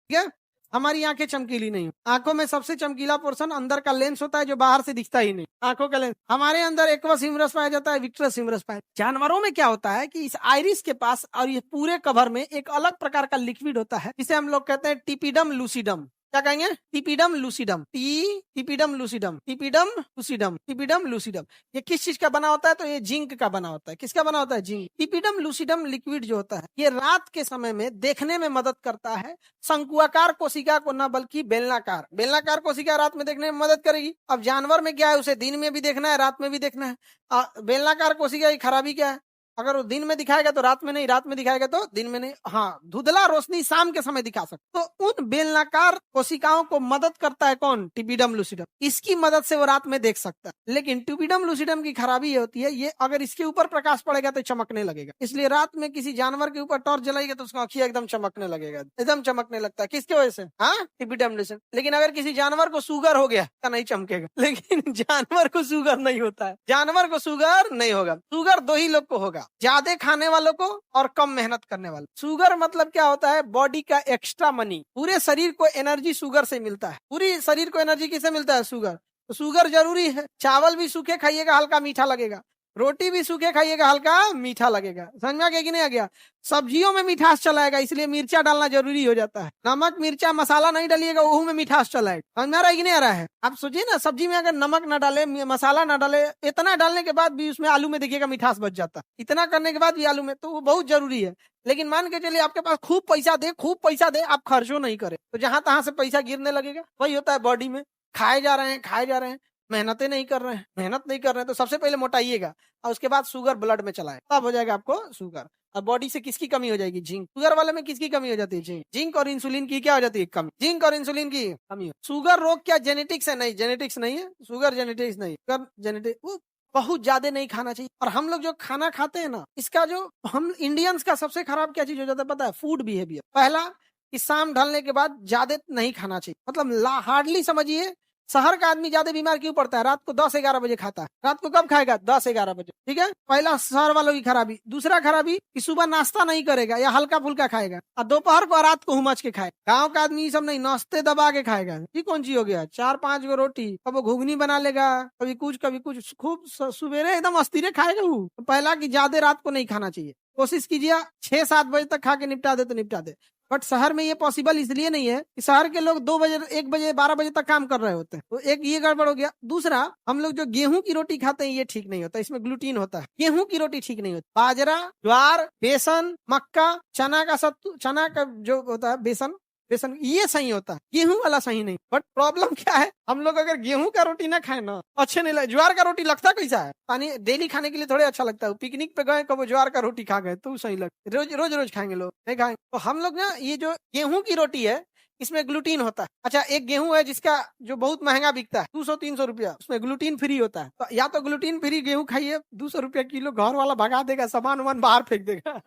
ठीक है। हमारी आंखें चमकीली नहीं, आंखों में सबसे चमकीला पोर्शन अंदर का लेंस होता है जो बाहर से दिखता ही नहीं, आंखों का लेंस। हमारे अंदर एक्वस ह्यूमरस पाया जाता है, विट्रस ह्यूमरस पाया। जानवरों में क्या होता है कि इस आइरिस के पास और ये पूरे कवर में एक अलग प्रकार का लिक्विड होता है, जिसे हम लोग कहते हैं टिपिडम लूसिडम। क्या कहेंगे? टिपिडम लूसिडम, टिपिडम लूसिडम, टिपिडम लूसिडम, टिपिडम लूसिडम। ये किस चीज का बना होता है? तो ये जिंक का बना होता है। किसका बना होता है? जिंक। टिपिडम लूसिडम लिक्विड जो होता है ये रात के समय में देखने में मदद करता है शंकुआकार कोशिका को, न बल्कि बेलनाकार। बेलनाकार कोशिका रात में देखने में मदद करेगी। अब जानवर में क्या है, उसे दिन में भी देखना है, रात में भी देखना है। बेलनाकार कोशिका की खराबी क्या है? अगर वो दिन में दिखाएगा तो रात में नहीं, रात में दिखाएगा तो दिन में नहीं। हाँ, धुंधला रोशनी शाम के समय दिखा सकता। तो उन बेलनाकार कोशिकाओं को मदद करता है कौन? टिपिडम लूसिडम। इसकी मदद से वो रात में देख सकता है। लेकिन टिपिडम लूसिडम की खराबी ये होती है, ये अगर इसके ऊपर प्रकाश पड़ेगा तो चमकने लगेगा। इसलिए रात में किसी जानवर के ऊपर टॉर्च जलाएगा तो उसका आंखियां एकदम चमकने लगेगा, एकदम चमकने लगता है। किसकी वजह से? हाँ, टिपिडम लूसिडम। लेकिन अगर किसी जानवर को शुगर हो गया तो नहीं चमकेगा, लेकिन जानवर को शुगर नहीं होता है। जानवर को शुगर नहीं होगा। शुगर दो ही लोग को होगा, ज्यादा खाने वालों को और कम मेहनत करने वालों। शुगर मतलब क्या होता है? बॉडी का एक्स्ट्रा मनी। पूरे शरीर को एनर्जी शुगर से मिलता है। पूरी शरीर को एनर्जी किससे मिलता है? शुगर। तो शुगर जरूरी है। चावल भी सूखे खाइएगा, हल्का मीठा लगेगा। रोटी भी सूखे खाइएगा, हल्का मीठा लगेगा। समझ में आ गया कि नहीं आ गया? सब्जियों में मिठास चलाएगा, इसलिए मिर्चा डालना जरूरी हो जाता है। नमक मिर्चा मसाला नहीं डालिएगा, वो में मिठास चलाएगा। समझ में आ रहा है कि नहीं आ रहा है? आप सोचिए ना, सब्जी में अगर नमक ना डाले, मसाला ना डाले, इतना डालने के बाद भी उसमें आलू में देखिएगा मिठास बच जाता है। इतना करने के बाद भी आलू में, तो वो बहुत जरूरी है। लेकिन मान के चलिए आपके पास खूब पैसा दे, खूब पैसा दे, आप खर्चो नहीं करें तो जहां तहां से पैसा गिरने लगेगा। वही होता है बॉडी में। खाए जा रहे हैं, खाए जा रहे हैं, मेहनतें नहीं कर रहे हैं, मेहनत नहीं कर रहे हैं, तो सबसे पहले मोटाइएगा और उसके बाद शुगर ब्लड में चलाए, तब हो जाएगा आपको शुगर। अब बॉडी से किसकी कमी हो जाएगी? जिंक। शुगर वाले में किसकी कमी हो जाती है? जिंक। जिंक और इंसुलिन की क्या हो जाती है? कमी। जिंक और इंसुलिन की कमी। शुगर रोग क्या जेनेटिक्स है? नहीं, जेनेटिक्स नहीं है। शुगर जेनेटिक्स नहीं, शुगर जेनेटिक। बहुत ज्यादा नहीं खाना चाहिए। और हम लोग जो खाना खाते हैं ना, इसका जो हम इंडियंस का सबसे खराब क्या चीज हो जाता है पता है? Food behaviour. पहला कि शाम ढलने के बाद ज्यादा नहीं खाना चाहिए। मतलब हार्डली समझिए, शहर का आदमी ज्यादा बीमार क्यों पड़ता है? रात को 10-11 बजे खाता है। रात को कब खाएगा? 10-11 बजे। ठीक है, पहला शहर वालों की खराबी। दूसरा खराबी कि सुबह नाश्ता नहीं करेगा या हल्का फुल्का खाएगा, और दोपहर को रात को हुमच के खाए। गाँव का आदमी सब नहीं, नाश्ते दबा के खाएगा। ये कौन चीज हो गया? 4-5 गो रोटी, कब वो घुगनी बना लेगा, कभी कुछ कभी कुछ, खूब सुबेरे एकदम अस्थिरे खाएगा वो। पहला कि ज्यादा रात को नहीं खाना चाहिए। कोशिश कीजिए 6-7 बजे तक खा के निपटा दे तो निपटा दे। बट शहर में ये पॉसिबल इसलिए नहीं है कि शहर के लोग 2 बजे, 1 बजे, 12 बजे तक काम कर रहे होते हैं। तो एक ये गड़बड़ हो गया। दूसरा, हम लोग जो गेहूं की रोटी खाते हैं ये ठीक नहीं होता, इसमें ग्लूटीन होता है। गेहूं की रोटी ठीक नहीं होती। बाजरा, ज्वार, बेसन, मक्का, चना का सत्तू, चना का जो होता है बेसन, बेसन ये सही होता है, गेहूं वाला सही नहीं। बट प्रॉब्लम क्या है, हम लोग अगर गेहूं का रोटी ना खाए ना, अच्छे नहीं लगे। ज्वार का रोटी लगता कैसा है? पानी डेली खाने के लिए थोड़े अच्छा लगता है। पिकनिक पे गए कब ज्वार का रोटी खा गए तो सही लगता है। रोज रोज रोज खाएंगे लोग नहीं खाएंगे। तो हम लोग ना, ये जो गेहूं की रोटी है इसमें ग्लूटीन होता है। अच्छा, एक गेहूं है जिसका जो बहुत महंगा बिकता है, 200-300 रुपया, उसमें ग्लूटीन फ्री होता है। तो या तो ग्लूटीन फ्री गेहूं खाइए, 200 रुपया किलो, घर वाला भगा देगा, सामान वामान बाहर फेंक देगा।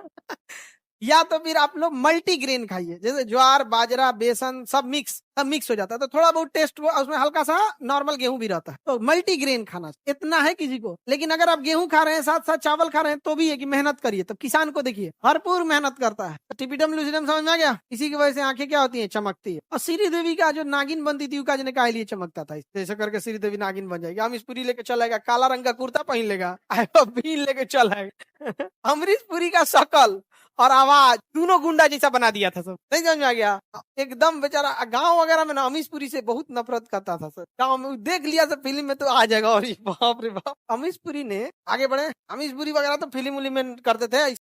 या तो फिर आप लोग मल्टीग्रेन खाइए, जैसे ज्वार, बाजरा, बेसन सब मिक्स हो जाता है, तो थोड़ा बहुत टेस्ट उसमें हल्का सा नॉर्मल गेहूं भी रहता है। तो मल्टीग्रेन खाना इतना है किसी को। लेकिन अगर आप गेहूं खा रहे हैं, साथ साथ चावल खा रहे हैं, तो भी है कि मेहनत करिए। तो किसान को देखिए भरपूर मेहनत करता है। तो टिपिडम लूसिडम समझ में आ गया? इसी की वजह से आंखें क्या होती है? चमकती है। और श्री देवी का जो नागिन बनती थी, का ने काहे लिए चमकता था? जैसे करके श्री देवी नागिन बन जाएगी। अमरीश पुरी लेके चलेगा, काला रंग का कुर्ता पहन लेगा, बीन लेके चलाएगा। अमरीश पुरी का शकल और आवाज दोनों गुंडा जैसा बना दिया था सब। नहीं समझ में आ गया? एकदम बेचारा गांव वगैरह में ना अमीश पुरी से बहुत नफरत करता था सर। गांव में देख लिया सब फिल्म में तो आ जाएगा। और बाप रे बाप, अमीश पुरी ने आगे बढ़े। अमीश पुरी वगैरह तो फिल्म उलिम में करते थे,